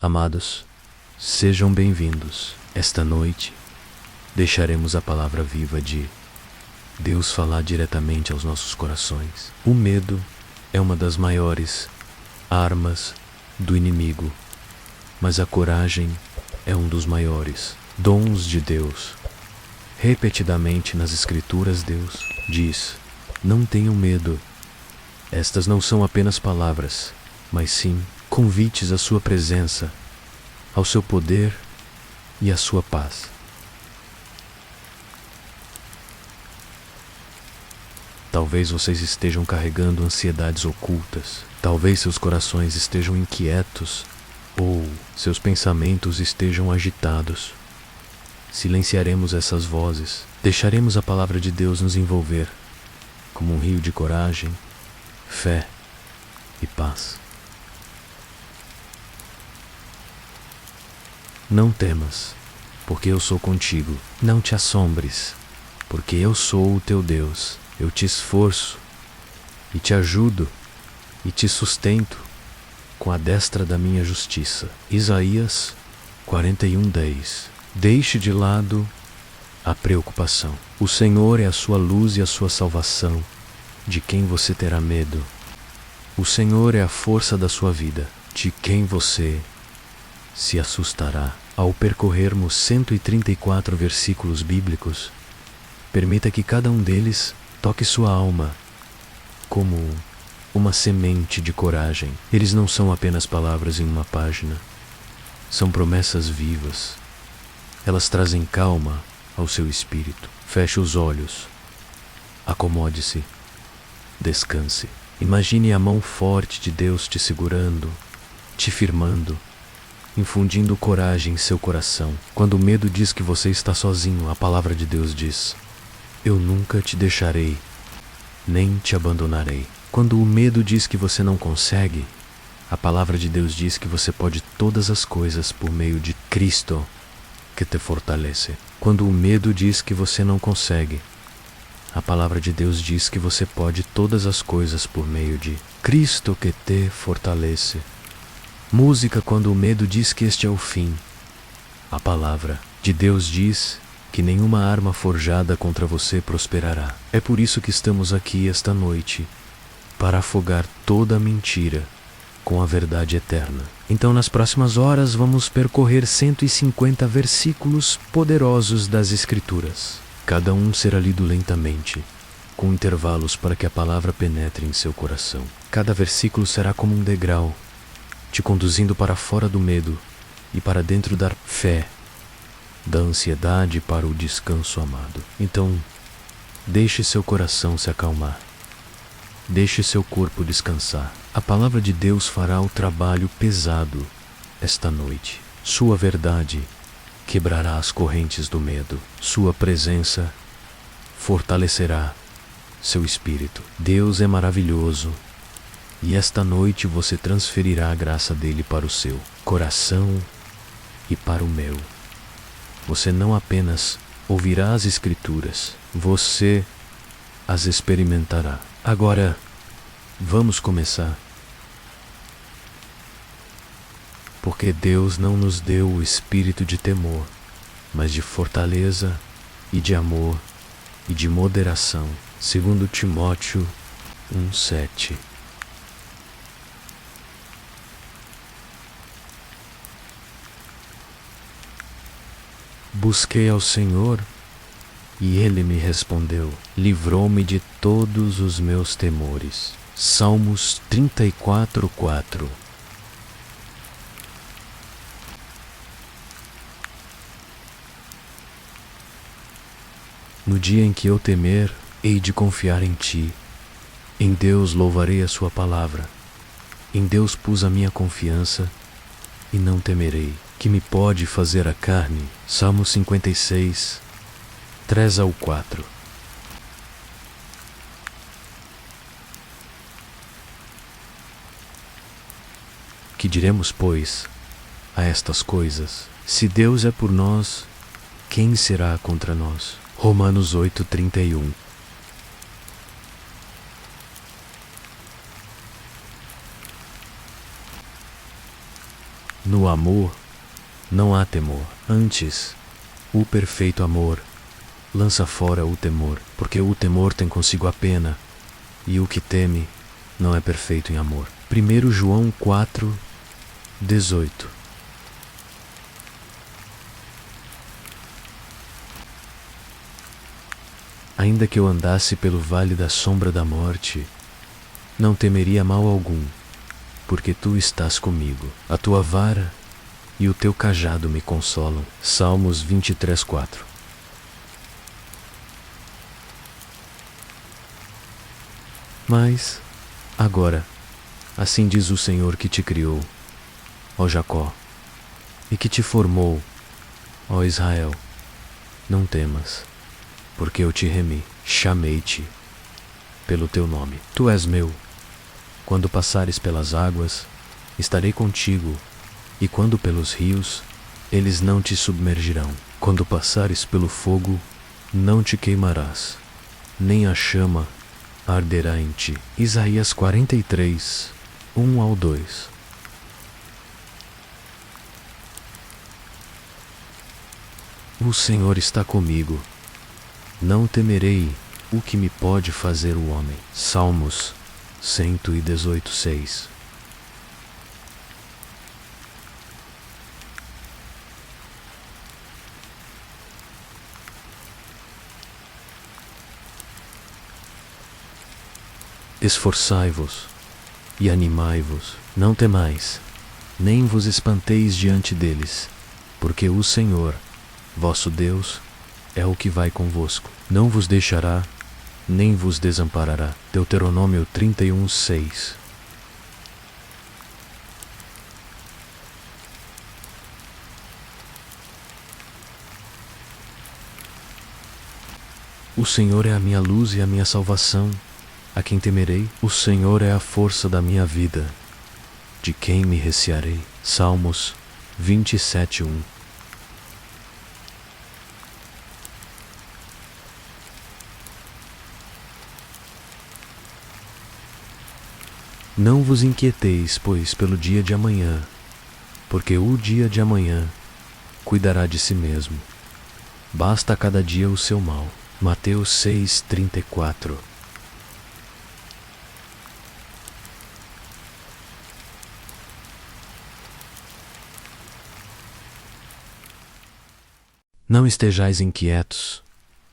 Amados, sejam bem-vindos. Esta noite, deixaremos a palavra viva de Deus falar diretamente aos nossos corações. O medo é uma das maiores armas do inimigo, mas a coragem é um dos maiores dons de Deus. Repetidamente nas Escrituras, Deus diz: não tenham medo. Estas não são apenas palavras, mas sim convites à sua presença, ao seu poder e à sua paz. Talvez vocês estejam carregando ansiedades ocultas. Talvez seus corações estejam inquietos ou seus pensamentos estejam agitados. Silenciaremos essas vozes. Deixaremos a palavra de Deus nos envolver como um rio de coragem, fé e paz. Não temas, porque eu sou contigo. Não te assombres, porque eu sou o teu Deus. Eu te esforço e te ajudo e te sustento com a destra da minha justiça. Isaías 41:10. Deixe de lado a preocupação. O Senhor é a sua luz e a sua salvação. De quem você terá medo? O Senhor é a força da sua vida. De quem você se assustará? Ao percorrermos 134 versículos bíblicos, permita que cada um deles toque sua alma como uma semente de coragem. Eles não são apenas palavras em uma página, são promessas vivas. Elas trazem calma ao seu espírito. Feche os olhos, acomode-se, descanse. Imagine a mão forte de Deus te segurando, te firmando, infundindo coragem em seu coração. Quando o medo diz que você está sozinho, a palavra de Deus diz: eu nunca te deixarei, nem te abandonarei. Quando o medo diz que você não consegue, a palavra de Deus diz que você pode todas as coisas por meio de Cristo, que te fortalece. Quando o medo diz que você não consegue, a palavra de Deus diz que você pode todas as coisas por meio de Cristo, que te fortalece. Música quando o medo diz que este é o fim. A palavra de Deus diz que nenhuma arma forjada contra você prosperará. É por isso que estamos aqui esta noite, para afogar toda a mentira com a verdade eterna. Então, nas próximas horas, vamos percorrer 150 versículos poderosos das Escrituras. Cada um será lido lentamente, com intervalos para que a palavra penetre em seu coração. Cada versículo será como um degrau, te conduzindo para fora do medo e para dentro da fé, da ansiedade para o descanso amado. Então, deixe seu coração se acalmar. Deixe seu corpo descansar. A palavra de Deus fará o trabalho pesado esta noite. Sua verdade quebrará as correntes do medo. Sua presença fortalecerá seu espírito. Deus é maravilhoso e esta noite você transferirá a graça dele para o seu coração e para o meu. Você não apenas ouvirá as Escrituras, você as experimentará. Agora, vamos começar. Porque Deus não nos deu o espírito de temor, mas de fortaleza e de amor e de moderação. 2 Timóteo 1:7. Busquei ao Senhor e Ele me respondeu, livrou-me de todos os meus temores. Salmos 34:4. No dia em que eu temer, hei de confiar em Ti. Em Deus louvarei a Sua palavra. Em Deus pus a minha confiança e não temerei. Que me pode fazer a carne? Salmo 56, 3-4. Que diremos, pois, a estas coisas? Se Deus é por nós, quem será contra nós? Romanos 8:31. No amor não há temor. Antes, o perfeito amor lança fora o temor, porque o temor tem consigo a pena, e o que teme não é perfeito em amor. 1 João 4:18. Ainda que eu andasse pelo vale da sombra da morte, não temeria mal algum, porque tu estás comigo. A tua vara e o teu cajado me consolam. Salmos 23:4. Mas, agora, assim diz o Senhor que te criou, ó Jacó, e que te formou, ó Israel: não temas, porque eu te remi, chamei-te pelo teu nome. Tu és meu. Quando passares pelas águas, estarei contigo, e quando pelos rios, eles não te submergirão. Quando passares pelo fogo, não te queimarás, nem a chama arderá em ti. Isaías 43:1-2. O Senhor está comigo. Não temerei o que me pode fazer o homem. Salmos 118:6. Esforçai-vos e animai-vos, não temais, nem vos espanteis diante deles, porque o Senhor, vosso Deus, é o que vai convosco. Não vos deixará, nem vos desamparará. Deuteronômio 31:6. O Senhor é a minha luz e a minha salvação. A quem temerei? O Senhor é a força da minha vida. De quem me recearei? Salmos 27:1. Não vos inquieteis, pois, pelo dia de amanhã, porque o dia de amanhã cuidará de si mesmo. Basta a cada dia o seu mal. Mateus 6:34. Não estejais inquietos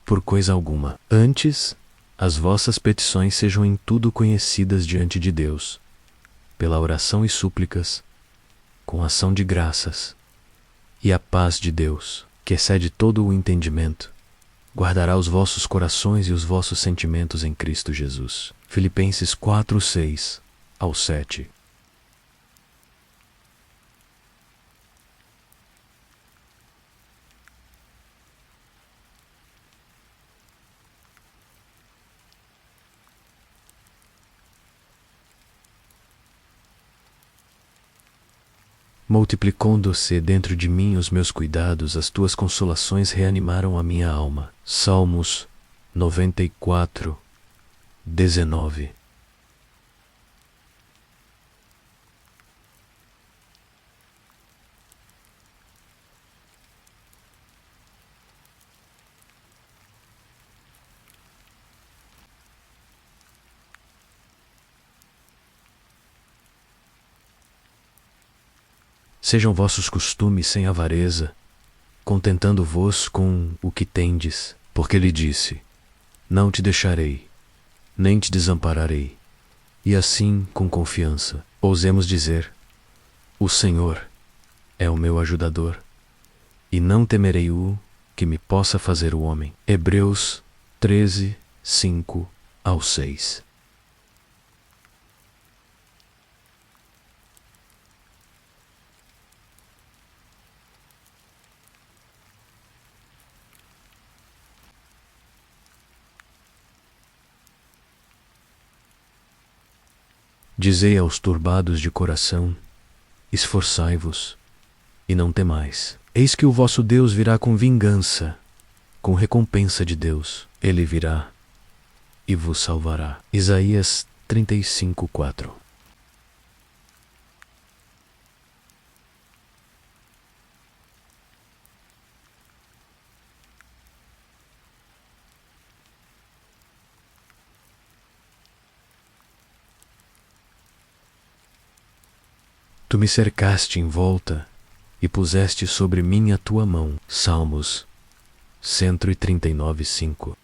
por coisa alguma. Antes, as vossas petições sejam em tudo conhecidas diante de Deus, pela oração e súplicas, com ação de graças. E a paz de Deus, que excede todo o entendimento, guardará os vossos corações e os vossos sentimentos em Cristo Jesus. Filipenses 4:6-7. Multiplicando-se dentro de mim os meus cuidados, as tuas consolações reanimaram a minha alma. Salmos 94:19. Sejam vossos costumes sem avareza, contentando-vos com o que tendes, porque ele disse: não te deixarei, nem te desampararei. E assim, com confiança, ousemos dizer: o Senhor é o meu ajudador, e não temerei o que me possa fazer o homem. Hebreus 13:5-6. Dizei aos turbados de coração: esforçai-vos, e não temais. Eis que o vosso Deus virá com vingança, com recompensa de Deus. Ele virá e vos salvará. Isaías 35:4. Tu me cercaste em volta e puseste sobre mim a tua mão. Salmos 139, 5.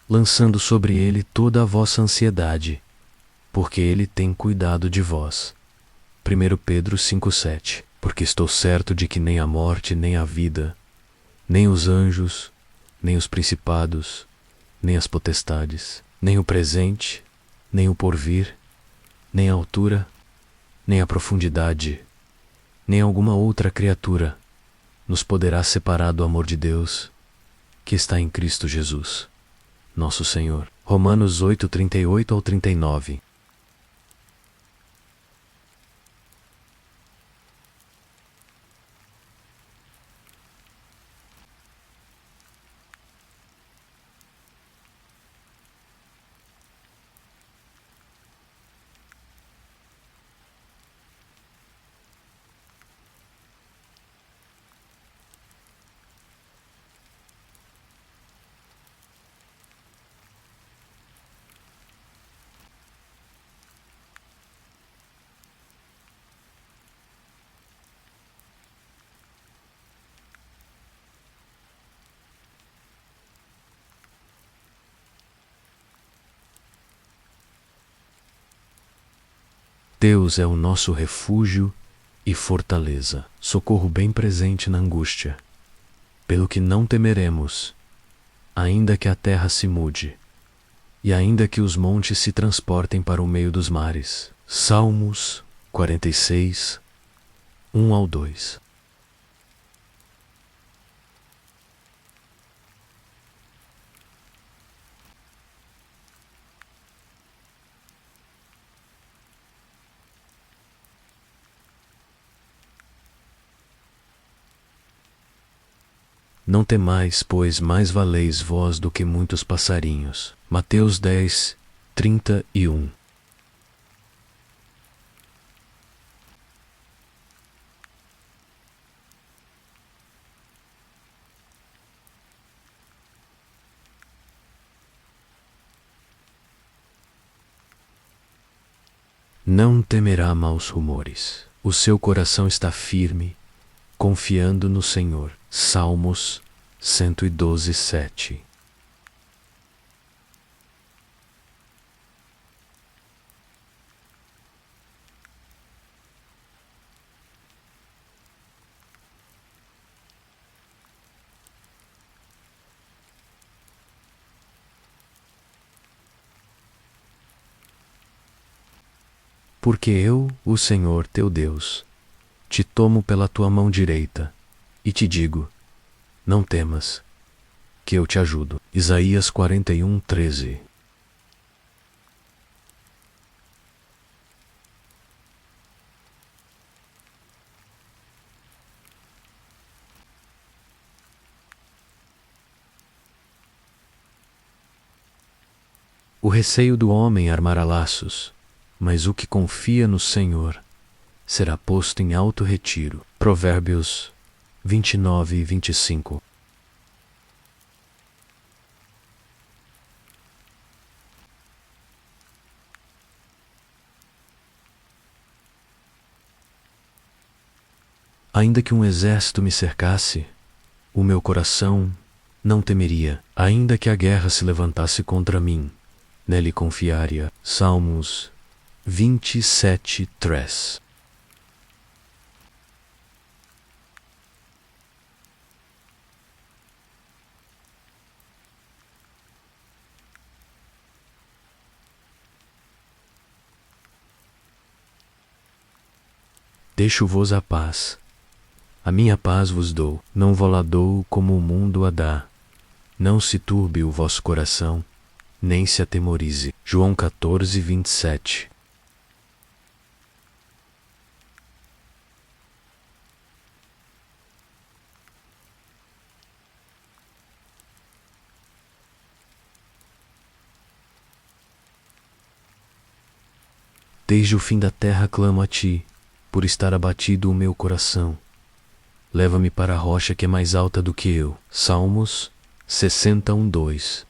Lançando sobre ele toda a vossa ansiedade, porque ele tem cuidado de vós. 1 Pedro 5,7. Porque estou certo de que nem a morte, nem a vida, nem os anjos, nem os principados, nem as potestades, nem o presente, nem o porvir, nem a altura, nem a profundidade, nem alguma outra criatura nos poderá separar do amor de Deus que está em Cristo Jesus, nosso Senhor. Romanos 8, 38 ao 39. Deus é o nosso refúgio e fortaleza, socorro bem presente na angústia. Pelo que não temeremos, ainda que a terra se mude, e ainda que os montes se transportem para o meio dos mares. Salmos 46, 1 ao 2. Não temais, pois mais valeis vós do que muitos passarinhos. Mateus 10, 31. Não temerá maus rumores. O seu coração está firme, confiando no Senhor. Salmos 112, 7. Porque eu, o Senhor teu Deus, te tomo pela tua mão direita e te digo: não temas, que eu te ajudo. Isaías 41, 13. O receio do homem armará laços, mas o que confia no Senhor será posto em alto retiro. Provérbios 29 e 25. Ainda que um exército me cercasse, o meu coração não temeria. Ainda que a guerra se levantasse contra mim, nele confiaria. Salmos 27, 3. Deixo-vos a paz. A minha paz vos dou, não vou-la dou como o mundo a dá. Não se turbe o vosso coração, nem se atemorize. João 14, 27. Desde o fim da terra clamo a ti, por estar abatido o meu coração. Leva-me para a rocha que é mais alta do que eu. Salmos 61:2.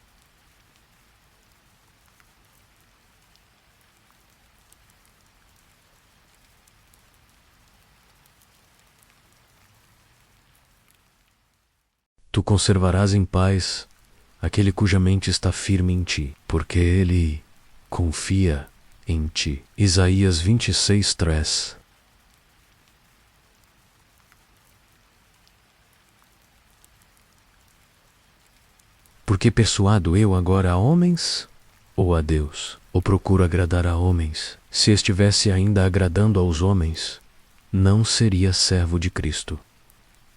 Tu conservarás em paz aquele cuja mente está firme em ti, porque ele confia em ti. Isaías 26:3. Porque persuado eu agora a homens ou a Deus? Ou procuro agradar a homens? Se estivesse ainda agradando aos homens, não seria servo de Cristo.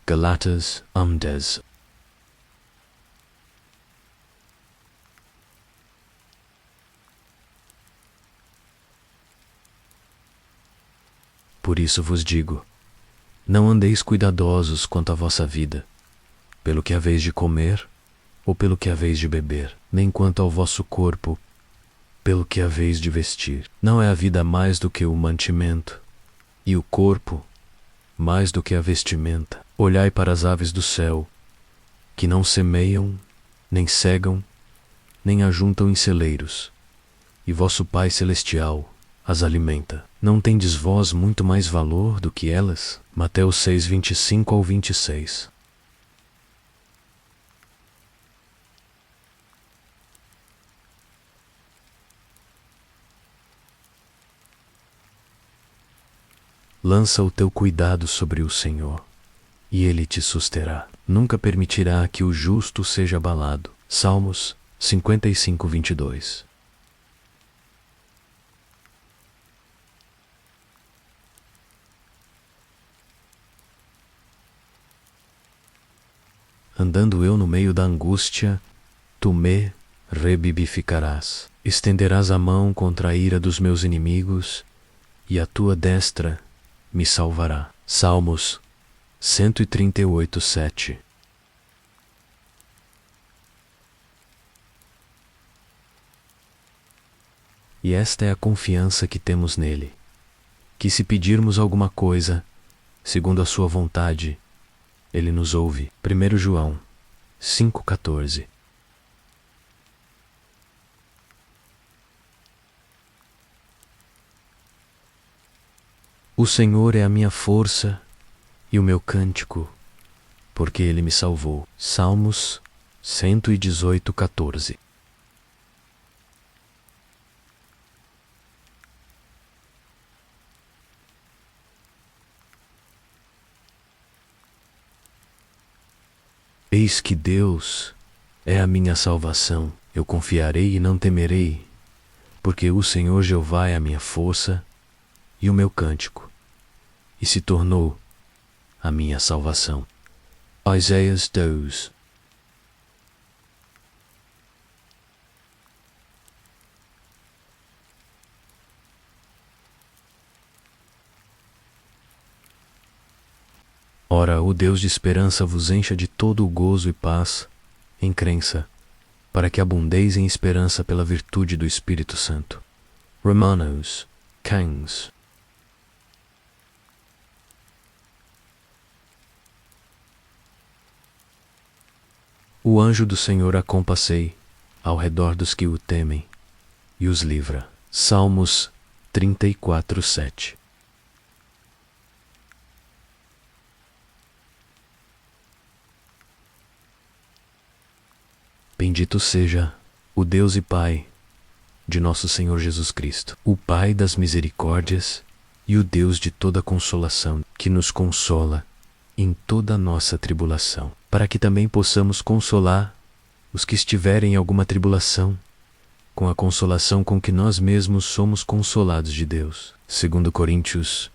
Galatas 1:10. Por isso vos digo, não andeis cuidadosos quanto à vossa vida, pelo que haveis de comer ou pelo que haveis de beber, nem quanto ao vosso corpo, pelo que haveis de vestir. Não é a vida mais do que o mantimento, e o corpo mais do que a vestimenta? Olhai para as aves do céu, que não semeiam, nem cegam, nem ajuntam em celeiros, e vosso Pai Celestial as alimenta. Não tendes vós muito mais valor do que elas? Mateus 6:25-26. Lança o teu cuidado sobre o Senhor, e Ele te susterá. Nunca permitirá que o justo seja abalado. Salmos 55:22. Andando eu no meio da angústia, tu me revivificarás. Estenderás a mão contra a ira dos meus inimigos, e a tua destra me salvará. Salmos 138:7. E esta é a confiança que temos nele, que se pedirmos alguma coisa, segundo a sua vontade, ele nos ouve. 1 João 5:14. O Senhor é a minha força e o meu cântico, porque Ele me salvou. Salmos 118:14. Eis que Deus é a minha salvação. Eu confiarei e não temerei, porque o Senhor Jeová é a minha força e o meu cântico, e se tornou a minha salvação. Oséias 12. Ora, o Deus de esperança vos encha de todo o gozo e paz em crença, para que abundeis em esperança pela virtude do Espírito Santo. Romanos 15. O anjo do Senhor acompassei ao redor dos que o temem e os livra. Salmos 34:7. Bendito seja o Deus e Pai de nosso Senhor Jesus Cristo, o Pai das misericórdias e o Deus de toda consolação, que nos consola em toda a nossa tribulação, para que também possamos consolar os que estiverem em alguma tribulação, com a consolação com que nós mesmos somos consolados de Deus. 2 Coríntios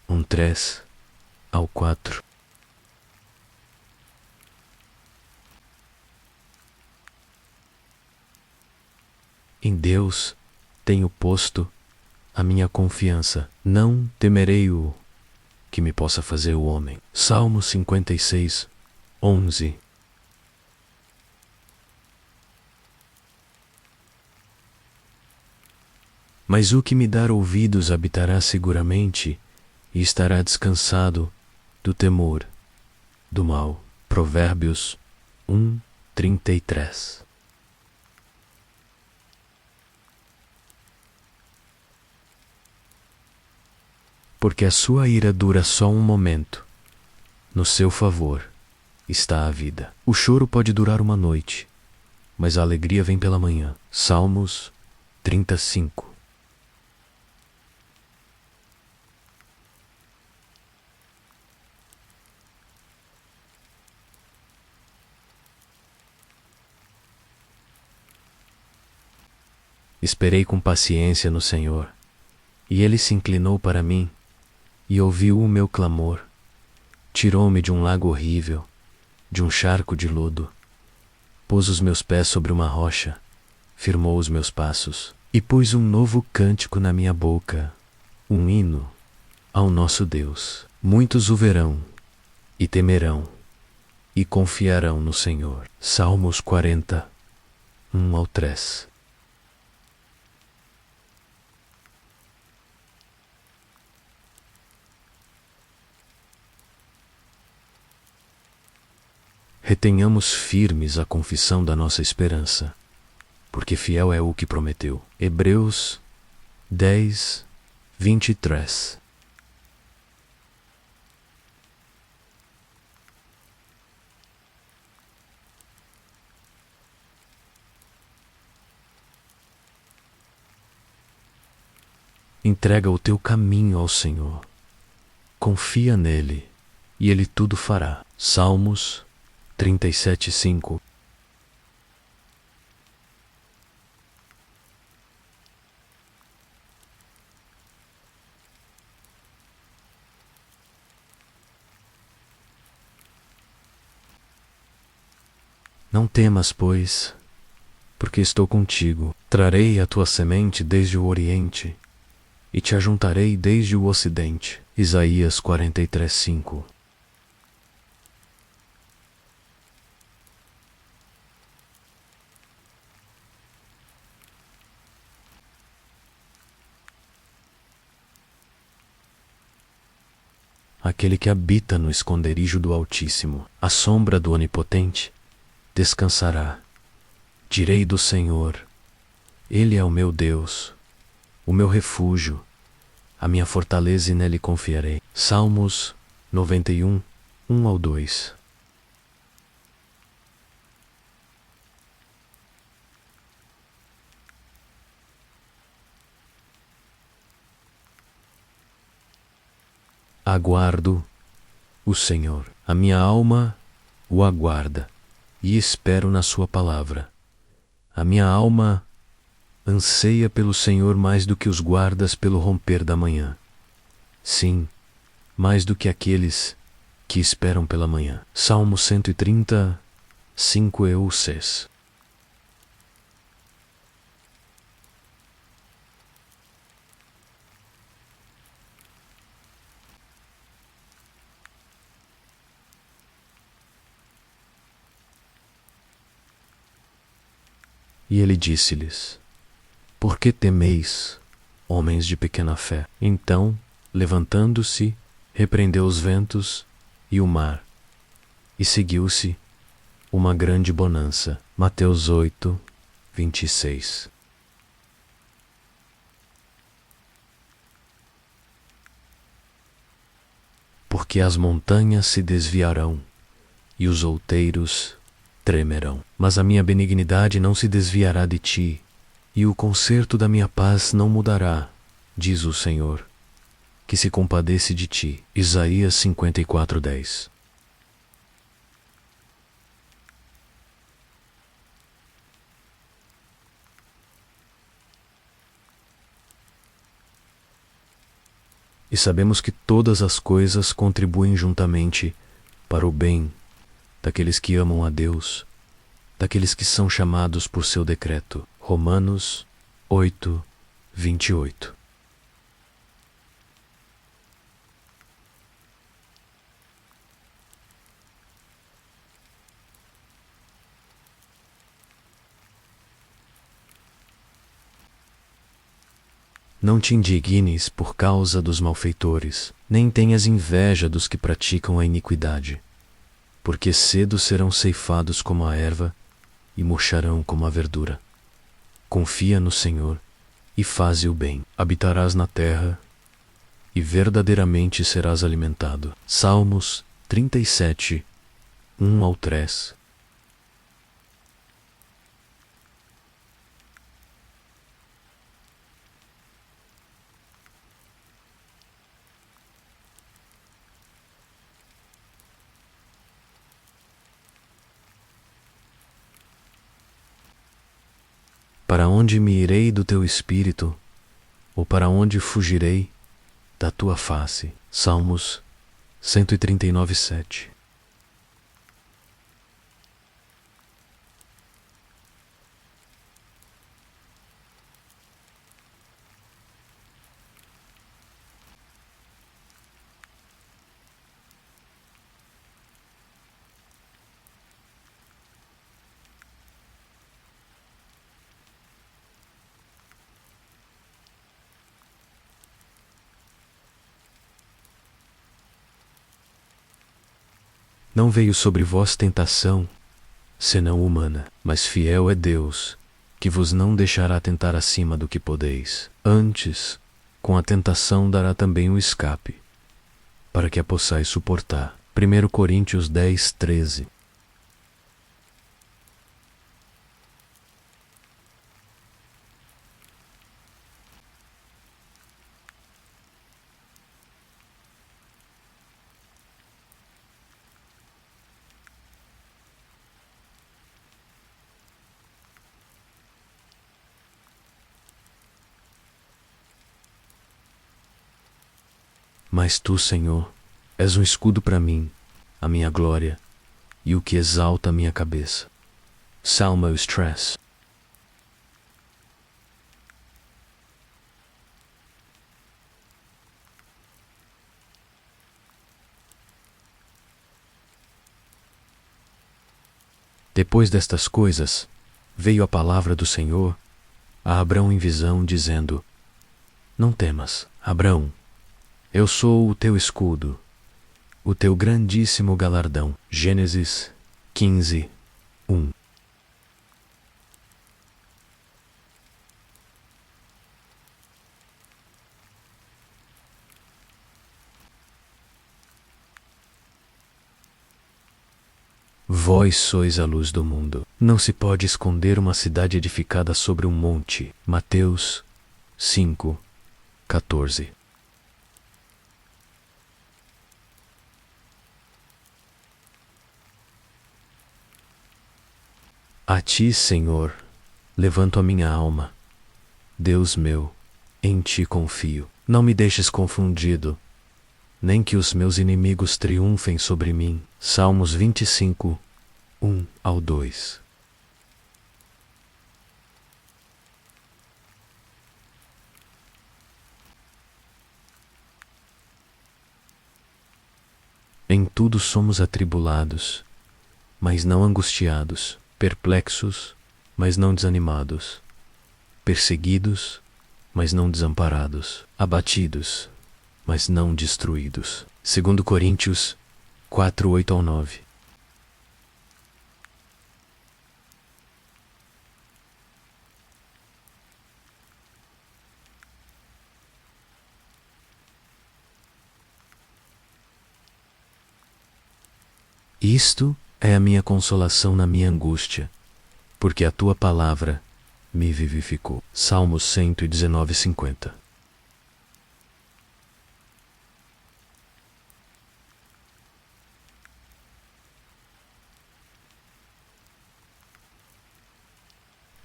1:3-4. Em Deus tenho posto a minha confiança. Não temerei o que me possa fazer o homem. Salmo 56:11. Mas o que me dar ouvidos habitará seguramente e estará descansado do temor do mal. Provérbios 1:33. Porque a sua ira dura só um momento, no seu favor está a vida. O choro pode durar uma noite, mas a alegria vem pela manhã. Salmos 35. Esperei com paciência no Senhor, e Ele se inclinou para mim e ouviu o meu clamor. Tirou-me de um lago horrível, de um charco de lodo. Pôs os meus pés sobre uma rocha, firmou os meus passos e pôs um novo cântico na minha boca, um hino ao nosso Deus. Muitos o verão e temerão e confiarão no Senhor. Salmos 40, 1-3. Retenhamos firmes a confissão da nossa esperança, porque fiel é o que prometeu. Hebreus 10:23. Entrega o teu caminho ao Senhor. Confia nele, e ele tudo fará. Salmos 37:5. Não temas, pois, porque estou contigo. Trarei a tua semente desde o oriente, e te ajuntarei desde o ocidente. Isaías 43:5. Aquele que habita no esconderijo do Altíssimo, à sombra do Onipotente, descansará. Direi do Senhor: Ele é o meu Deus, o meu refúgio, a minha fortaleza, e nele confiarei. Salmos 91, 1-2. Aguardo o Senhor. A minha alma o aguarda e espero na sua palavra. A minha alma anseia pelo Senhor mais do que os guardas pelo romper da manhã. Sim, mais do que aqueles que esperam pela manhã. Salmo 130, 5-6. E ele disse-lhes: Por que temeis, homens de pequena fé? Então, levantando-se, repreendeu os ventos e o mar, e seguiu-se uma grande bonança. Mateus 8, 26. Porque as montanhas se desviarão e os outeiros tremerão. Mas a minha benignidade não se desviará de ti, e o conserto da minha paz não mudará, diz o Senhor, que se compadece de ti. Isaías 54:10. E sabemos que todas as coisas contribuem juntamente para o bem daqueles que amam a Deus, daqueles que são chamados por seu decreto. Romanos 8, 28. Não te indignes por causa dos malfeitores, nem tenhas inveja dos que praticam a iniquidade, porque cedo serão ceifados como a erva e murcharão como a verdura. Confia no Senhor e faze o bem. Habitarás na terra e verdadeiramente serás alimentado. Salmos 37, 1 ao 3. Para onde me irei do teu espírito, ou para onde fugirei da tua face? Salmos 139, 7. Não veio sobre vós tentação, senão humana, mas fiel é Deus, que vos não deixará tentar acima do que podeis. Antes, com a tentação dará também o escape, para que a possais suportar. 1 Coríntios 10, 13. Mas tu, Senhor, és um escudo para mim, a minha glória, e o que exalta a minha cabeça. Salmos 3. Depois destas coisas, veio a palavra do Senhor a Abrão em visão, dizendo: Não temas, Abrão, eu sou o teu escudo, o teu grandíssimo galardão. Gênesis 15, 1. Vós sois a luz do mundo. Não se pode esconder uma cidade edificada sobre um monte. Mateus 5, 14. A ti, Senhor, levanto a minha alma. Deus meu, em ti confio. Não me deixes confundido, nem que os meus inimigos triunfem sobre mim. Salmos 25, 1 ao 2. Em tudo somos atribulados, mas não angustiados, perplexos, mas não desanimados, perseguidos, mas não desamparados, abatidos, mas não destruídos. 2 Coríntios 4, 8 ao 9. Isto é a minha consolação na minha angústia, porque a tua palavra me vivificou. Salmos 119, 50.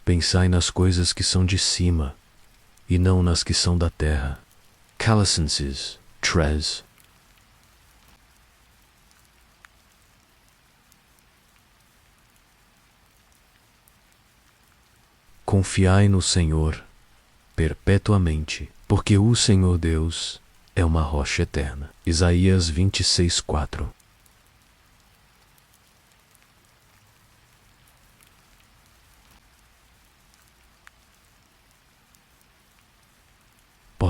Pensai nas coisas que são de cima, e não nas que são da terra. Colossenses 3. Confiai no Senhor perpetuamente, porque o Senhor Deus é uma rocha eterna. Isaías 26, 4.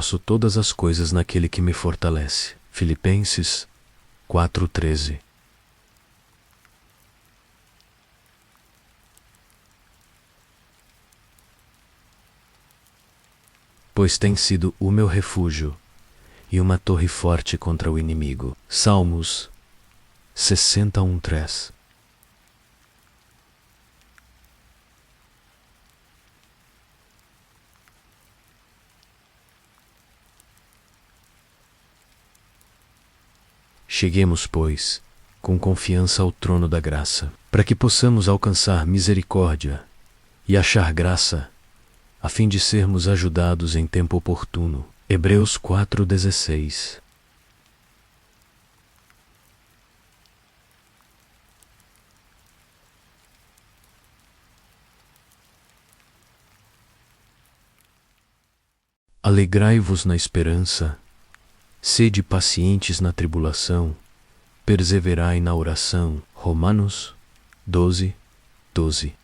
posso todas as coisas naquele que me fortalece. Filipenses 4:13. Pois tem sido o meu refúgio e uma torre forte contra o inimigo. Salmos 61:3. Cheguemos, pois, com confiança ao trono da graça, para que possamos alcançar misericórdia e achar graça, a fim de sermos ajudados em tempo oportuno. Hebreus 4:16. Alegrai-vos na esperança, sede pacientes na tribulação, perseverai na oração. Romanos 12:12.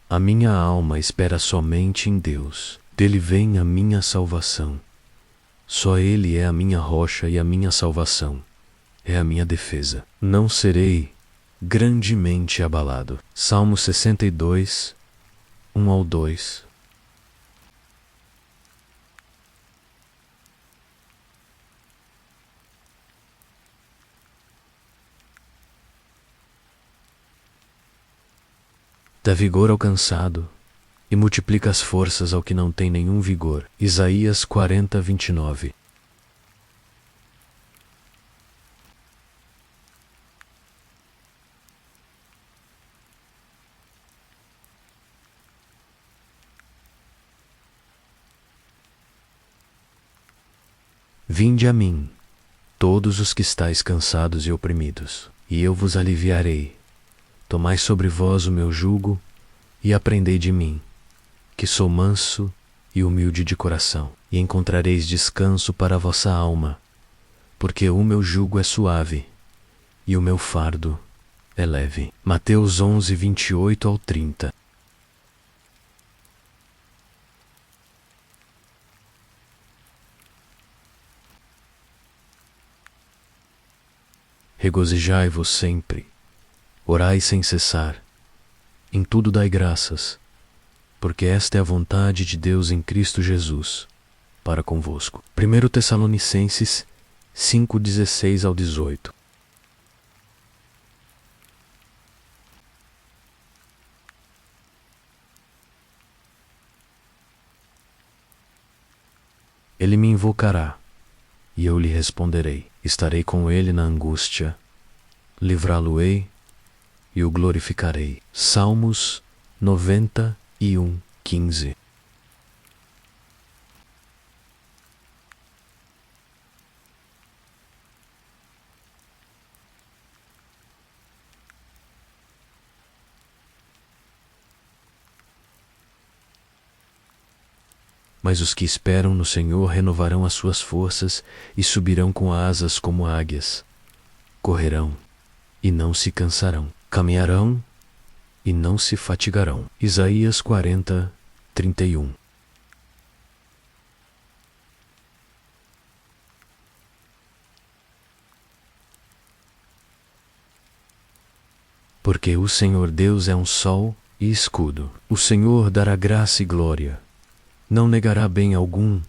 A minha alma espera somente em Deus. Dele vem a minha salvação. Só Ele é a minha rocha e a minha salvação. É a minha defesa. Não serei grandemente abalado. Salmo 62, 1-2. Dá vigor ao cansado e multiplica as forças ao que não tem nenhum vigor. Isaías 40:29. Vinde a mim, todos os que estáis cansados e oprimidos, e eu vos aliviarei. Tomai sobre vós o meu jugo e aprendei de mim, que sou manso e humilde de coração, e encontrareis descanso para a vossa alma, porque o meu jugo é suave e o meu fardo é leve. Mateus 11:28-30. Regozijai-vos sempre, orai sem cessar, em tudo dai graças, porque esta é a vontade de Deus em Cristo Jesus, para convosco. 1 Tessalonicenses 5:16-18. Ele me invocará, e eu lhe responderei. Estarei com ele na angústia, livrá-lo-ei e o glorificarei. Salmos 91:15. Mas os que esperam no Senhor renovarão as suas forças e subirão com asas como águias. Correrão e não se cansarão. Caminharão e não se fatigarão. Isaías 40:31. Porque o Senhor Deus é um sol e escudo. O Senhor dará graça e glória. Não negará bem algum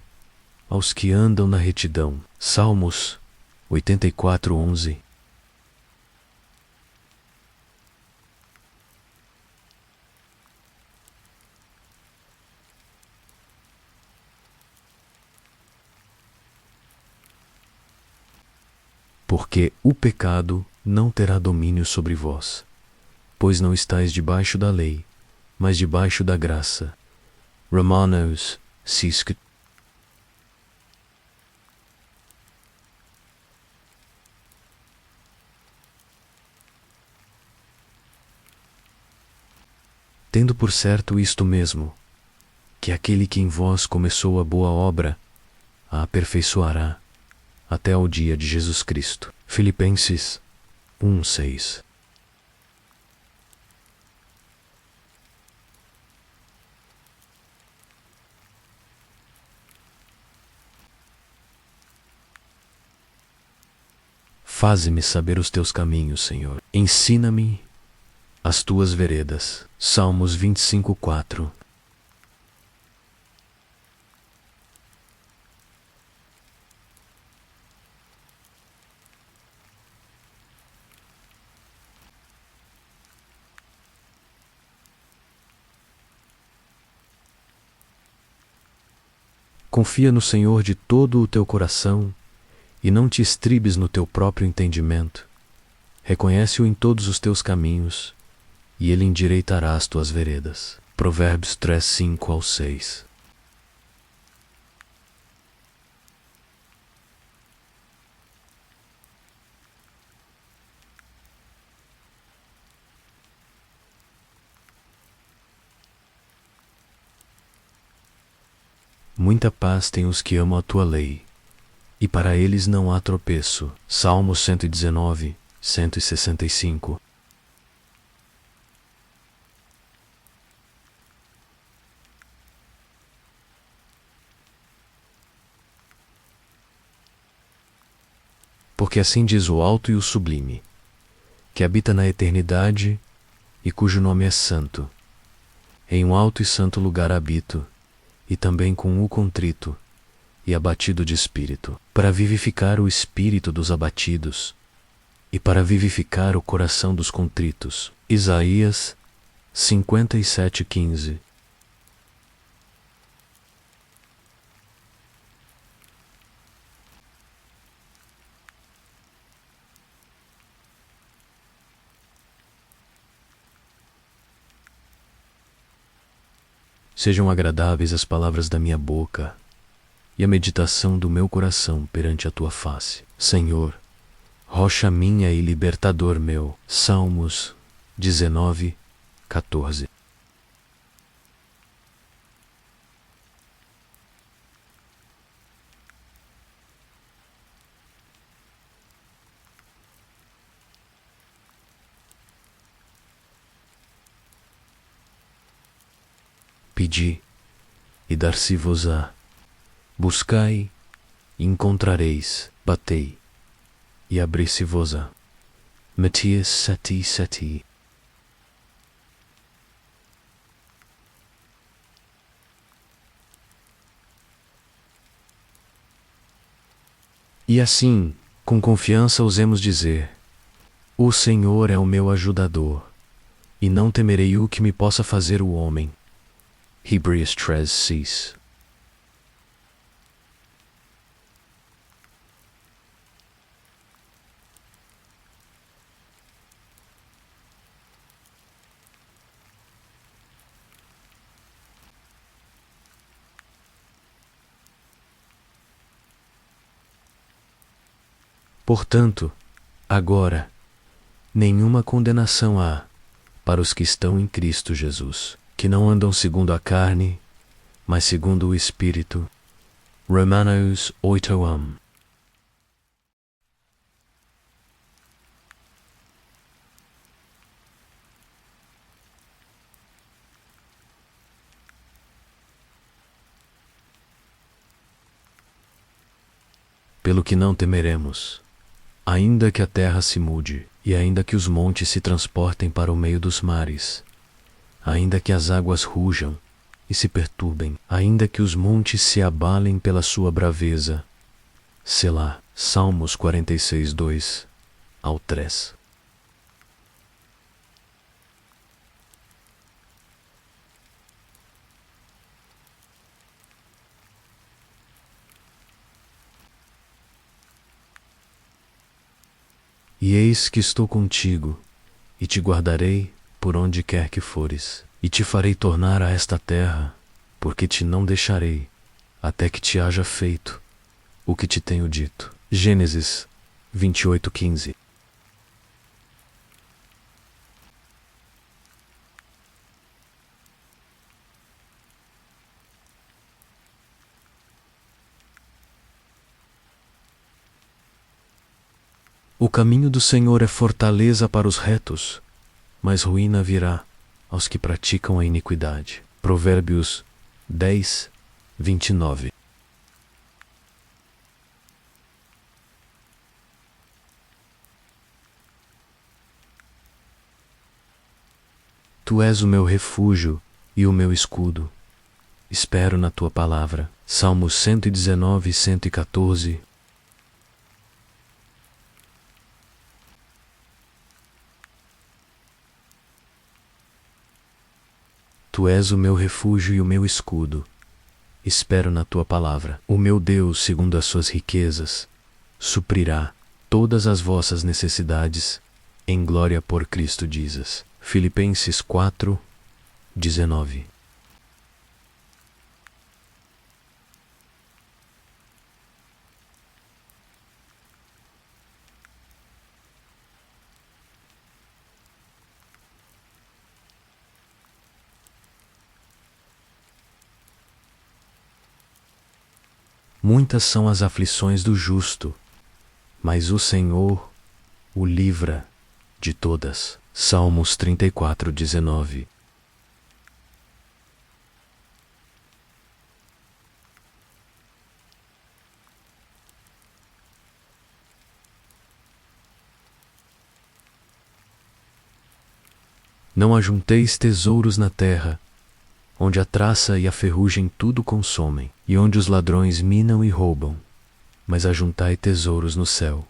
aos que andam na retidão. Salmos 84:11. Porque o pecado não terá domínio sobre vós, pois não estáis debaixo da lei, mas debaixo da graça. Romanos 6. Tendo por certo isto mesmo, que aquele que em vós começou a boa obra, a aperfeiçoará até ao dia de Jesus Cristo. Filipenses 1:6. Faze-me saber os teus caminhos, Senhor. Ensina-me as tuas veredas. Salmos 25:4. Confia no Senhor de todo o teu coração e não te estribes no teu próprio entendimento. Reconhece-o em todos os teus caminhos e ele endireitará as tuas veredas. Provérbios 3:5-6. Muita paz tem os que amam a tua lei, e para eles não há tropeço. Salmos 119, 165. Porque assim diz o alto e o sublime, que habita na eternidade e cujo nome é santo. Em um alto e santo lugar habito, e também com o contrito e abatido de espírito, para vivificar o espírito dos abatidos e para vivificar o coração dos contritos. Isaías 57:15. Sejam agradáveis as palavras da minha boca e a meditação do meu coração perante a tua face, Senhor, rocha minha e libertador meu. Salmos 19:14. Pedi, e dar-se-vos-á. Buscai, e encontrareis. Batei, e abrir-se-vos-á. Matias 7:7. E assim, com confiança ousemos dizer: O Senhor é o meu ajudador, e não temerei o que me possa fazer o homem. Hebreus 13:6. Portanto, agora, nenhuma condenação há para os que estão em Cristo Jesus, que não andam segundo a carne, mas segundo o Espírito. Romanos 8:1. Pelo que não temeremos, ainda que a terra se mude, e ainda que os montes se transportem para o meio dos mares, ainda que as águas rujam e se perturbem, ainda que os montes se abalem pela sua braveza. Selá. Salmos 46:2-3. E eis que estou contigo, e te guardarei por onde quer que fores, e te farei tornar a esta terra, porque te não deixarei, até que te haja feito o que te tenho dito. Gênesis 28:15. O caminho do Senhor é fortaleza para os retos, mas ruína virá aos que praticam a iniquidade. Provérbios 10, 29. Tu és o meu refúgio e o meu escudo. Espero na tua palavra. Salmos 119 e 114. Tu és o meu refúgio e o meu escudo. Espero na tua palavra. O meu Deus, segundo as suas riquezas, suprirá todas as vossas necessidades em glória por Cristo Jesus. Filipenses 4, 19. Muitas são as aflições do justo, mas o Senhor o livra de todas. Salmos 34, 19. Não ajunteis tesouros na terra, onde a traça e a ferrugem tudo consomem, e onde os ladrões minam e roubam, mas ajuntai tesouros no céu,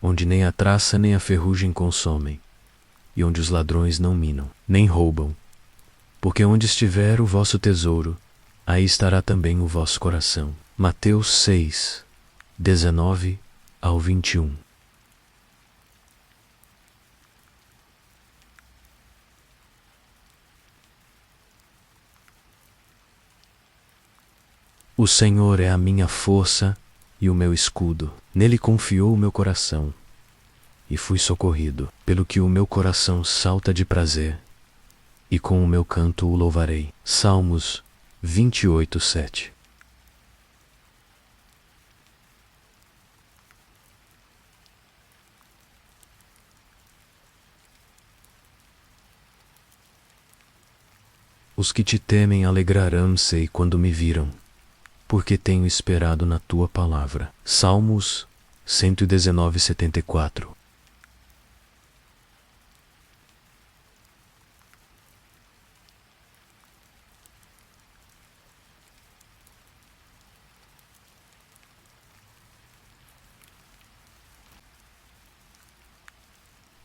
onde nem a traça nem a ferrugem consomem, e onde os ladrões não minam, nem roubam. Porque onde estiver o vosso tesouro, aí estará também o vosso coração. Mateus 6, 19 ao 21. O Senhor é a minha força e o meu escudo. Nele confiou o meu coração, e fui socorrido, pelo que o meu coração salta de prazer, e com o meu canto o louvarei. Salmos 28, 7. Os que te temem alegrarão-se quando me viram, porque tenho esperado na tua palavra. Salmos 119, 74.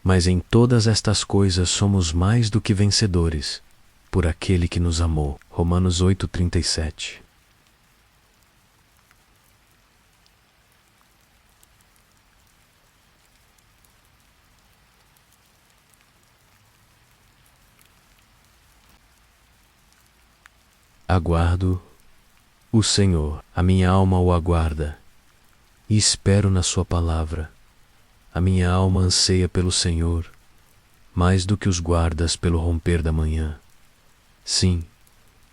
Mas em todas estas coisas somos mais do que vencedores, por aquele que nos amou. Romanos 8, 37. Aguardo o Senhor, a minha alma o aguarda, e espero na sua palavra. A minha alma anseia pelo Senhor, mais do que os guardas pelo romper da manhã. Sim,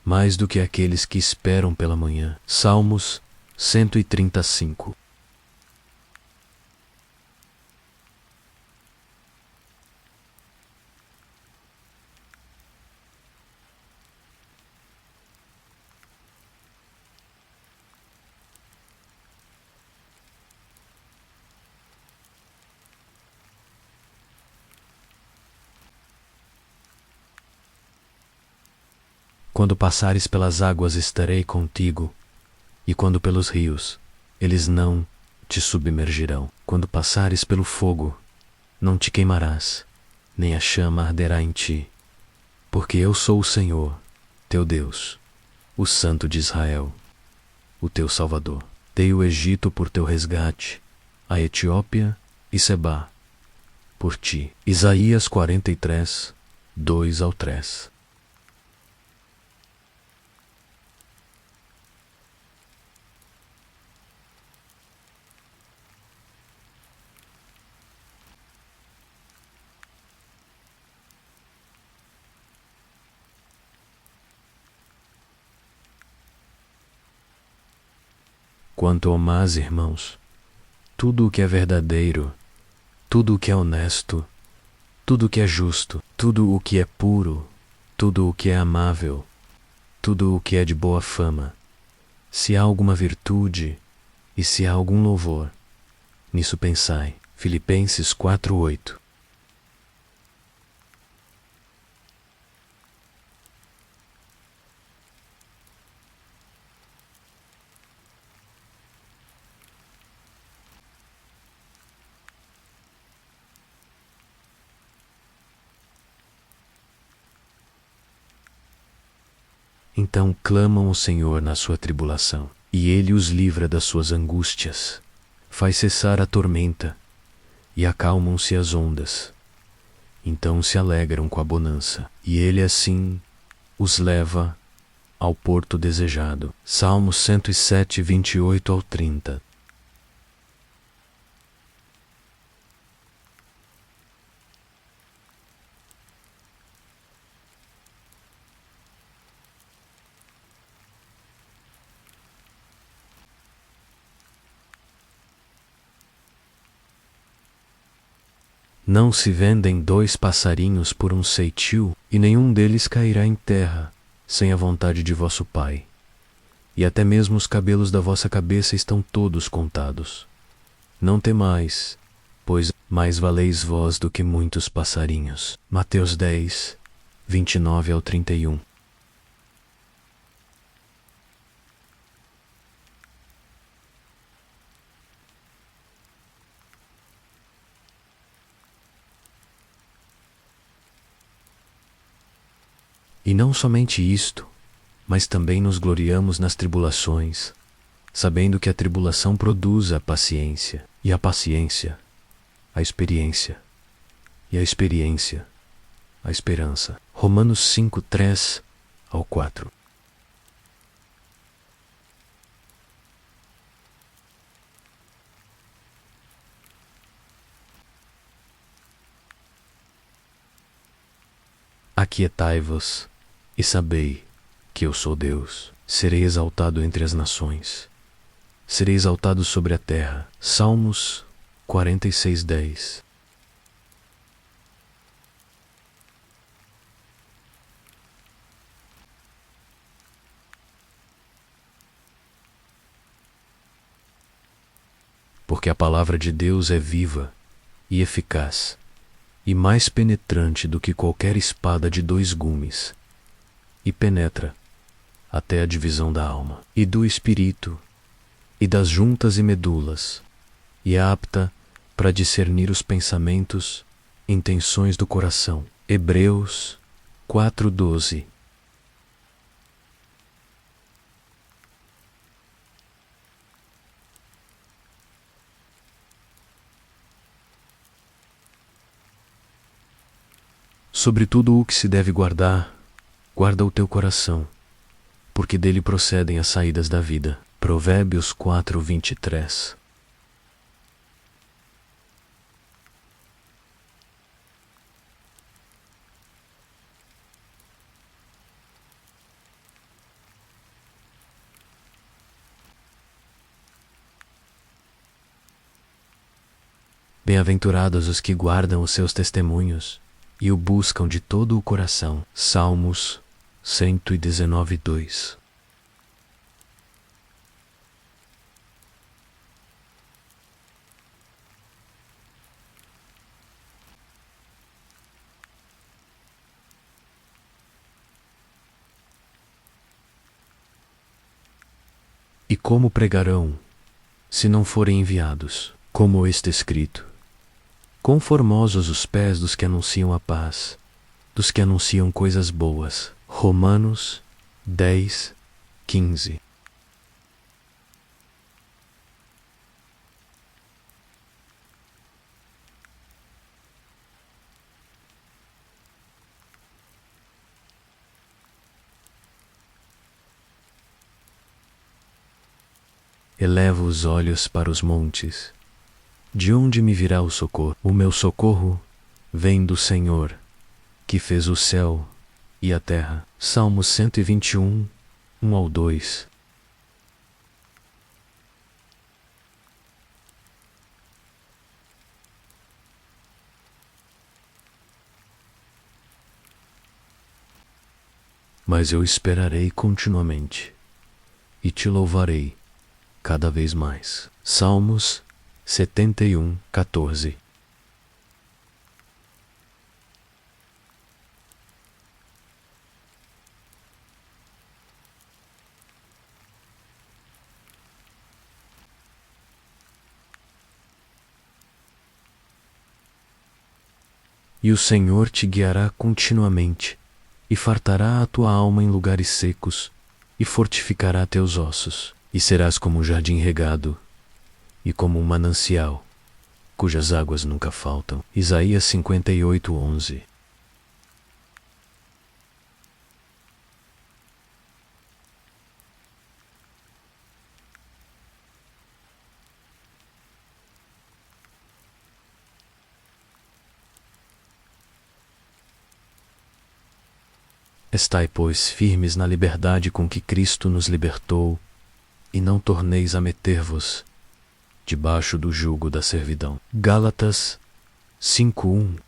mais do que aqueles que esperam pela manhã. Salmos 135. Quando passares pelas águas estarei contigo, e quando pelos rios, eles não te submergirão. Quando passares pelo fogo, não te queimarás, nem a chama arderá em ti, porque eu sou o Senhor, teu Deus, o Santo de Israel, o teu Salvador. Dei o Egito por teu resgate, a Etiópia e Sebá por ti. Isaías 43, 2 ao 3. Quanto ao mais, irmãos, tudo o que é verdadeiro, tudo o que é honesto, tudo o que é justo, tudo o que é puro, tudo o que é amável, tudo o que é de boa fama, se há alguma virtude e se há algum louvor, nisso pensai. Filipenses 4:8. Então clamam ao Senhor na sua tribulação, e Ele os livra das suas angústias. Faz cessar a tormenta, e acalmam-se as ondas. Então se alegram com a bonança, e Ele assim os leva ao porto desejado. Salmos 107, 28 ao 30. Não se vendem 2 passarinhos por um ceitil, e nenhum deles cairá em terra, sem a vontade de vosso Pai. E até mesmo os cabelos da vossa cabeça estão todos contados. Não temais, pois mais valeis vós do que muitos passarinhos. Mateus 10, 29 ao 31. E não somente isto, mas também nos gloriamos nas tribulações, sabendo que a tribulação produz a paciência, e a paciência, a experiência, e a experiência, a esperança. Romanos 5, 3 ao 4. Aquietai-vos e sabei que eu sou Deus. Serei exaltado entre as nações. Serei exaltado sobre a terra. Salmos 46, 10. Porque a palavra de Deus é viva e eficaz, e mais penetrante do que qualquer espada de 2 gumes, e penetra até a divisão da alma e do espírito, e das juntas e medulas, e é apta para discernir os pensamentos, intenções do coração. Hebreus 4:12. Sobre tudo o que se deve guardar, guarda o teu coração, porque dele procedem as saídas da vida. Provérbios 4:23. Bem-aventurados os que guardam os seus testemunhos e o buscam de todo o coração. Salmos 119, 2. E como pregarão, se não forem enviados? Como está escrito: quão formosos os pés dos que anunciam a paz, dos que anunciam coisas boas. Romanos 10, 15. Elevo os olhos para os montes. De onde me virá o socorro? O meu socorro vem do Senhor, que fez o céu e a terra. Salmos 121, 1 ao 2. mas eu esperarei continuamente e te louvarei cada vez mais. Salmos 71:14. E o Senhor te guiará continuamente, e fartará a tua alma em lugares secos, e fortificará teus ossos, e serás como um jardim regado, e como um manancial, cujas águas nunca faltam. Isaías 58:11. Estai, pois, firmes na liberdade com que Cristo nos libertou, e não torneis a meter-vos debaixo do jugo da servidão. Gálatas 5:1.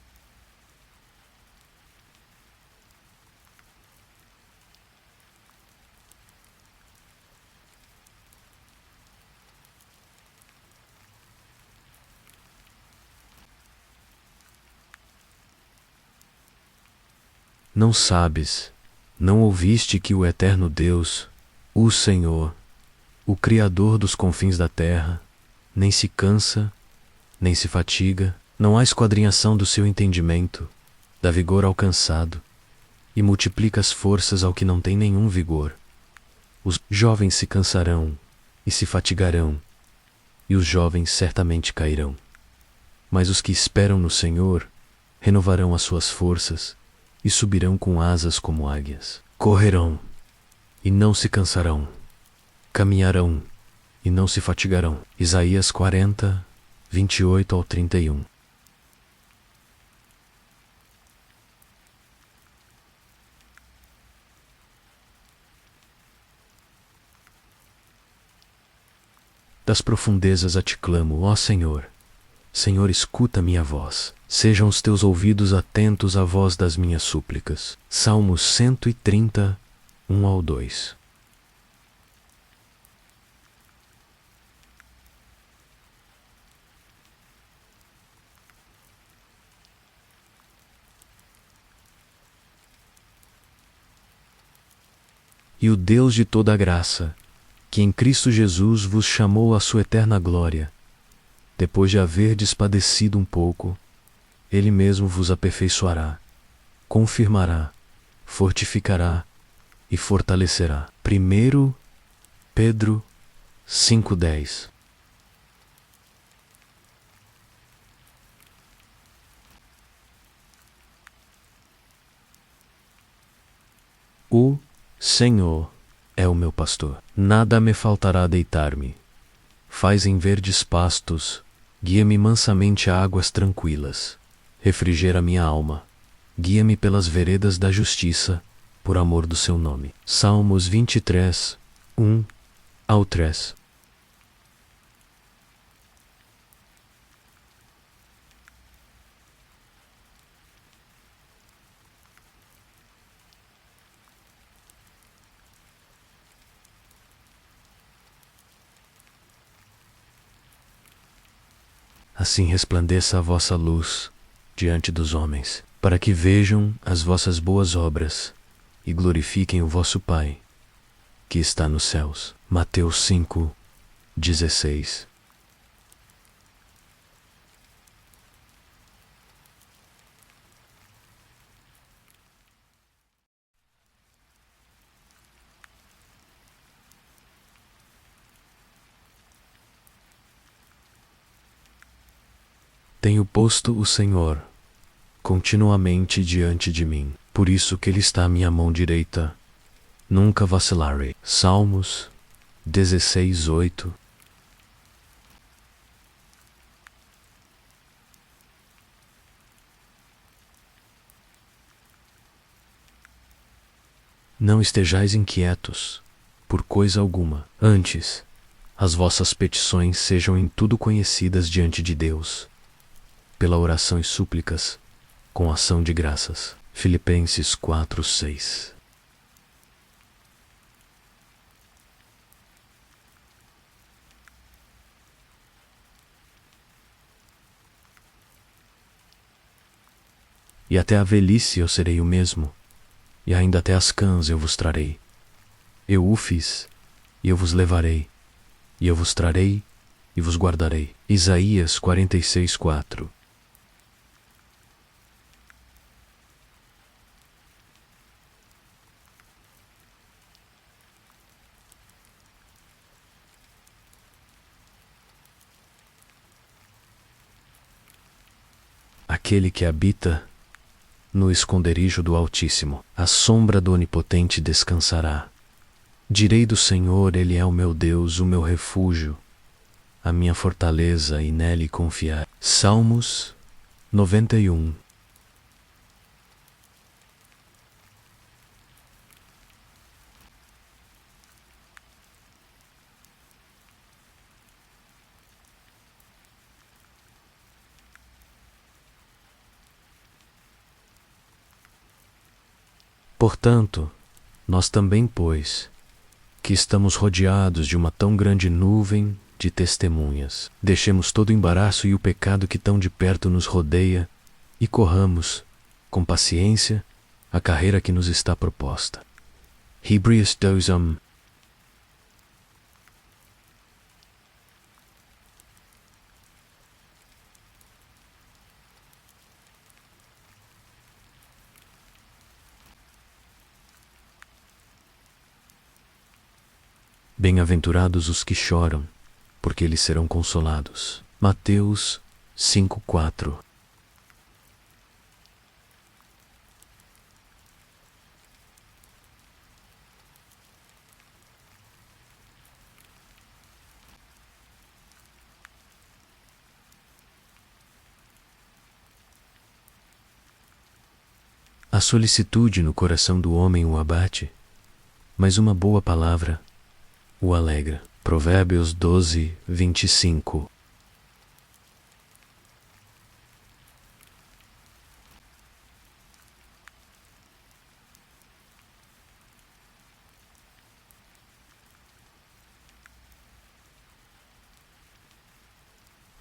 Não sabes, não ouviste que o eterno Deus, o Senhor, o Criador dos confins da terra, nem se cansa, nem se fatiga, não há esquadrinhação do seu entendimento, dá vigor ao cansado, e multiplica as forças ao que não tem nenhum vigor. Os jovens se cansarão e se fatigarão, e os jovens certamente cairão. Mas os que esperam no Senhor renovarão as suas forças e subirão com asas como águias. Correrão e não se cansarão, caminharão e não se fatigarão. Isaías 40:28-31. Das profundezas a te clamo, ó Senhor. Senhor, escuta minha voz. Sejam os teus ouvidos atentos à voz das minhas súplicas. Salmos 130, 1-2. E o Deus de toda a graça, que em Cristo Jesus vos chamou à sua eterna glória, depois de haverdes padecido um pouco, Ele mesmo vos aperfeiçoará, confirmará, fortificará e fortalecerá. 1 Pedro 5:10. O Senhor é o meu pastor. Nada me faltará deitar-me. Faz em verdes pastos, guia-me mansamente a águas tranquilas. Refrigera minha alma. Guia-me pelas veredas da justiça, por amor do seu nome. Salmos 23, 1-3. Assim resplandeça a vossa luz diante dos homens, para que vejam as vossas boas obras e glorifiquem o vosso Pai, que está nos céus. Mateus 5:16. Tenho posto o Senhor continuamente diante de mim, por isso que Ele está à minha mão direita, nunca vacilarei. Salmos 16:8. Não estejais inquietos por coisa alguma, antes, as vossas petições sejam em tudo conhecidas diante de Deus, pela oração e súplicas, com ação de graças. Filipenses 4:6. e até a velhice eu serei o mesmo, e ainda até as cãs eu vos trarei. Eu o fiz, e eu vos levarei, e eu vos trarei, e vos guardarei. Isaías 46:4. Aquele que habita no esconderijo do Altíssimo, à sombra do Onipotente descansará. Direi do Senhor, Ele é o meu Deus, o meu refúgio, a minha fortaleza, e nele confiar. Salmos 91. Portanto, nós também, pois, que estamos rodeados de uma tão grande nuvem de testemunhas, deixemos todo o embaraço e o pecado que tão de perto nos rodeia e corramos, com paciência, a carreira que nos está proposta. Hebreus 12. Bem-aventurados os que choram, porque eles serão consolados. Mateus 5:4. A solicitude no coração do homem o abate, mas uma boa palavra o alegra. Provérbios 12:25.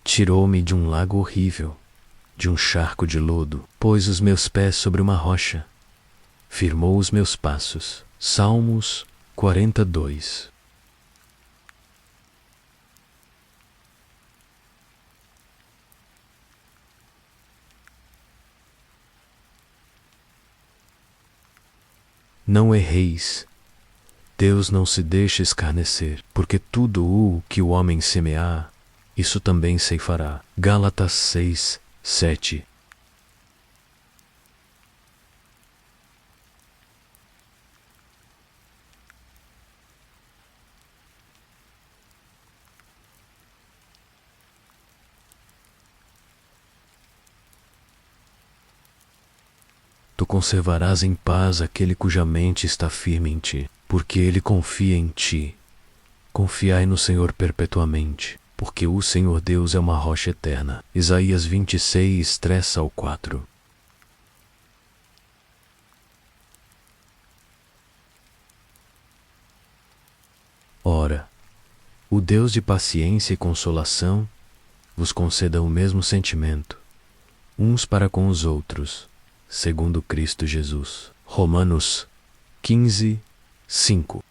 Tirou-me de um lago horrível, de um charco de lodo, pôs os meus pés sobre uma rocha, firmou os meus passos. Salmos 42. Não erreis. Deus não se deixa escarnecer, porque tudo o que o homem semear, isso também ceifará. Gálatas 6:7. Tu conservarás em paz aquele cuja mente está firme em ti, porque ele confia em ti. Confiai no Senhor perpetuamente, porque o Senhor Deus é uma rocha eterna. Isaías 26:3-4. Ora, o Deus de paciência e consolação vos conceda o mesmo sentimento, uns para com os outros, segundo Cristo Jesus. Romanos 15:5.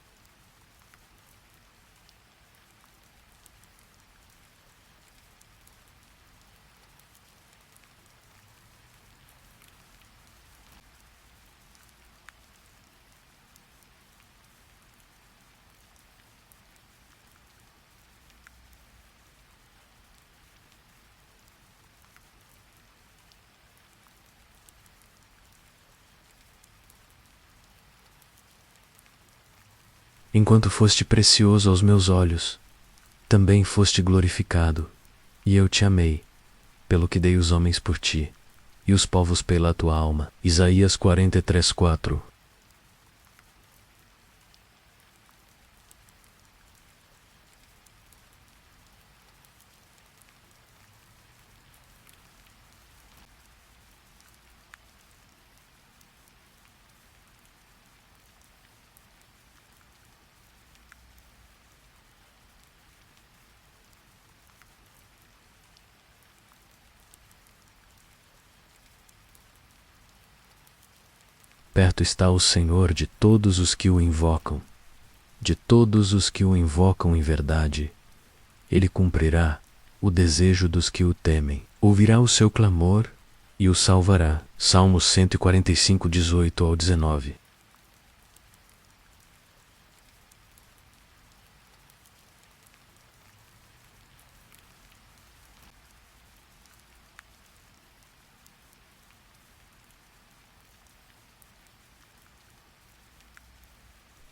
Enquanto foste precioso aos meus olhos, também foste glorificado, e eu te amei, pelo que dei os homens por ti, e os povos pela tua alma. Isaías 43:4. Perto está o Senhor de todos os que o invocam, de todos os que o invocam em verdade. Ele cumprirá o desejo dos que o temem, ouvirá o seu clamor e o salvará. Salmos 145, 18 ao 19.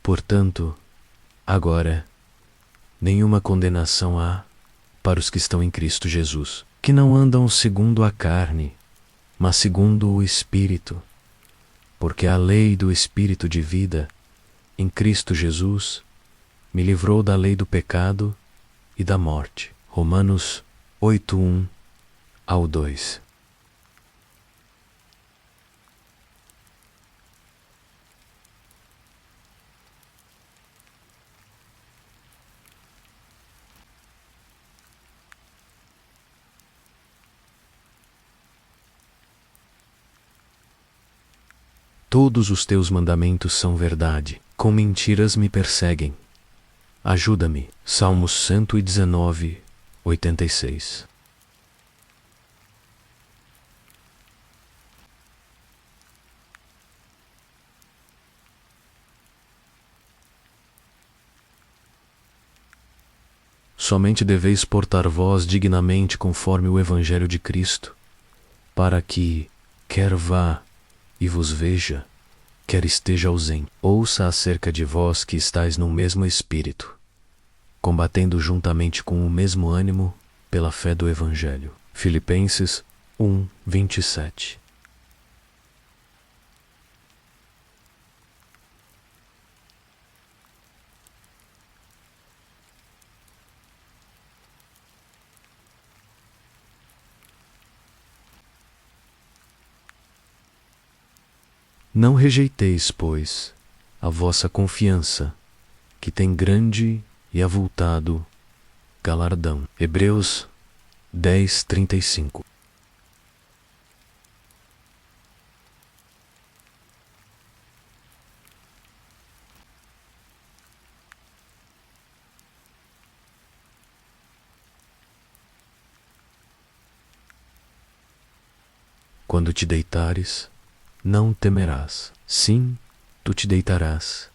Portanto, agora, nenhuma condenação há para os que estão em Cristo Jesus, que não andam segundo a carne, mas segundo o Espírito, porque a lei do Espírito de vida, em Cristo Jesus, me livrou da lei do pecado e da morte. Romanos 8, 1 ao 2. Todos os teus mandamentos são verdade, com mentiras me perseguem. Ajuda-me. Salmos 119, 86. Somente deveis portar vós dignamente conforme o Evangelho de Cristo, para que, quer vá e vos veja, quer esteja ausente, ouça acerca de vós que estáis no mesmo Espírito, combatendo juntamente com o mesmo ânimo pela fé do Evangelho. Filipenses 1, 27. Não rejeiteis, pois, a vossa confiança, que tem grande e avultado galardão. Hebreus 10, 35. Quando te deitares, não temerás. Sim, tu te deitarás,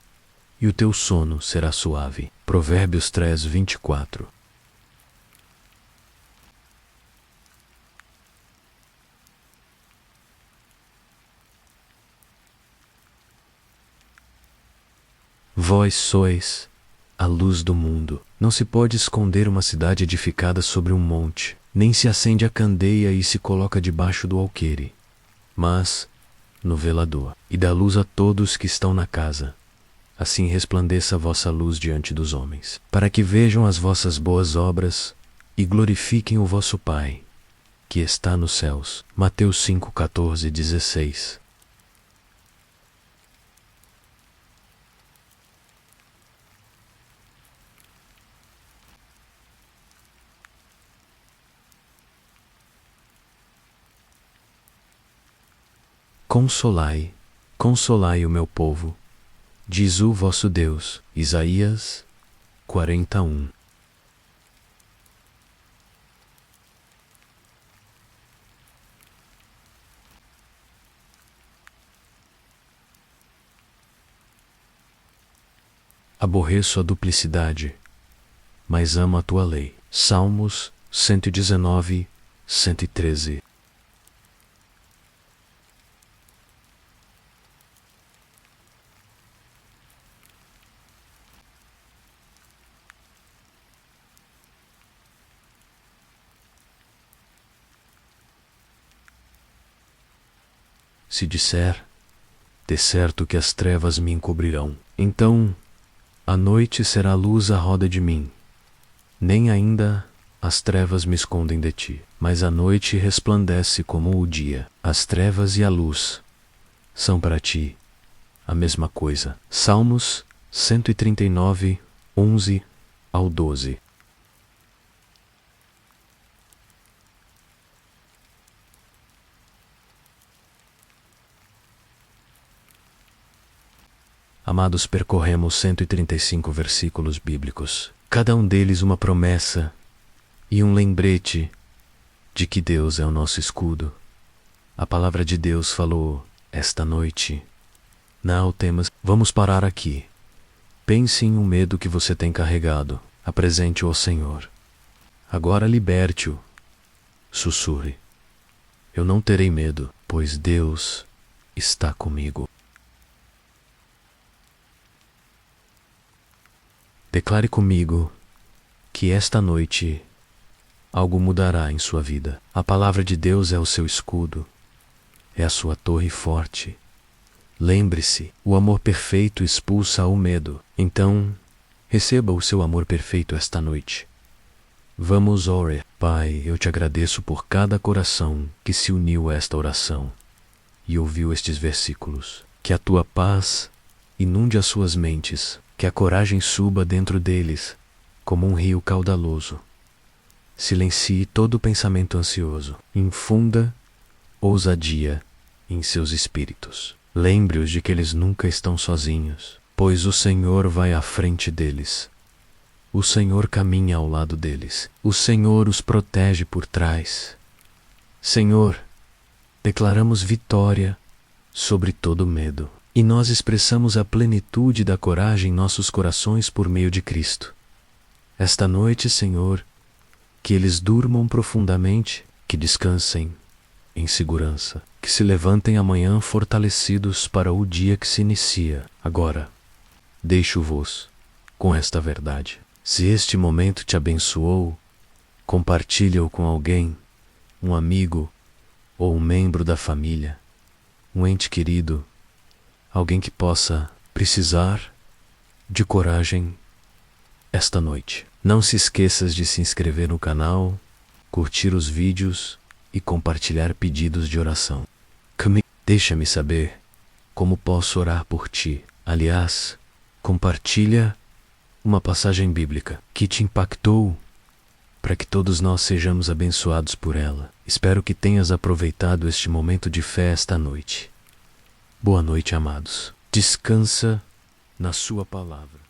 e o teu sono será suave. Provérbios 3, 24. Vós sois a luz do mundo. Não se pode esconder uma cidade edificada sobre um monte, nem se acende a candeia e se coloca debaixo do alqueire, mas no velador, e dá luz a todos que estão na casa. Assim resplandeça a vossa luz diante dos homens, para que vejam as vossas boas obras e glorifiquem o vosso Pai, que está nos céus. Mateus 5, 14, 16. Consolai, consolai o meu povo, diz o vosso Deus. Isaías 41. Aborreço a duplicidade, mas amo a tua lei. Salmos 119, 113. Se disser, de certo que as trevas me encobrirão, então a noite será luz à roda de mim. Nem ainda as trevas me escondem de ti, mas a noite resplandece como o dia. As trevas e a luz são para ti a mesma coisa. Salmos 139, 11 ao 12. Amados, percorremos 135 versículos bíblicos, cada um deles uma promessa e um lembrete de que Deus é o nosso escudo. A palavra de Deus falou esta noite: não temas. Vamos parar aqui. Pense em um medo que você tem carregado. Apresente-o ao Senhor. Agora liberte-o. Sussurre: eu não terei medo, pois Deus está comigo. Declare comigo que esta noite algo mudará em sua vida. A palavra de Deus é o seu escudo, é a sua torre forte. Lembre-se, o amor perfeito expulsa o medo. Então, receba o seu amor perfeito esta noite. Vamos orar. Pai, eu te agradeço por cada coração que se uniu a esta oração e ouviu estes versículos. Que a tua paz inunde as suas mentes, que a coragem suba dentro deles como um rio caudaloso. Silencie todo pensamento ansioso. Infunda ousadia em seus espíritos. Lembre-os de que eles nunca estão sozinhos, pois o Senhor vai à frente deles. O Senhor caminha ao lado deles. O Senhor os protege por trás. Senhor, declaramos vitória sobre todo medo, e nós expressamos a plenitude da coragem em nossos corações por meio de Cristo. Esta noite, Senhor, que eles durmam profundamente, que descansem em segurança, que se levantem amanhã fortalecidos para o dia que se inicia. Agora, deixo-vos com esta verdade. Se este momento te abençoou, compartilha-o com alguém, um amigo ou um membro da família, um ente querido, alguém que possa precisar de coragem esta noite. Não se esqueças de se inscrever no canal, curtir os vídeos e compartilhar pedidos de oração. Deixa-me saber como posso orar por ti. Aliás, compartilha uma passagem bíblica que te impactou para que todos nós sejamos abençoados por ela. Espero que tenhas aproveitado este momento de fé esta noite. Boa noite, amados. Descansa na sua palavra.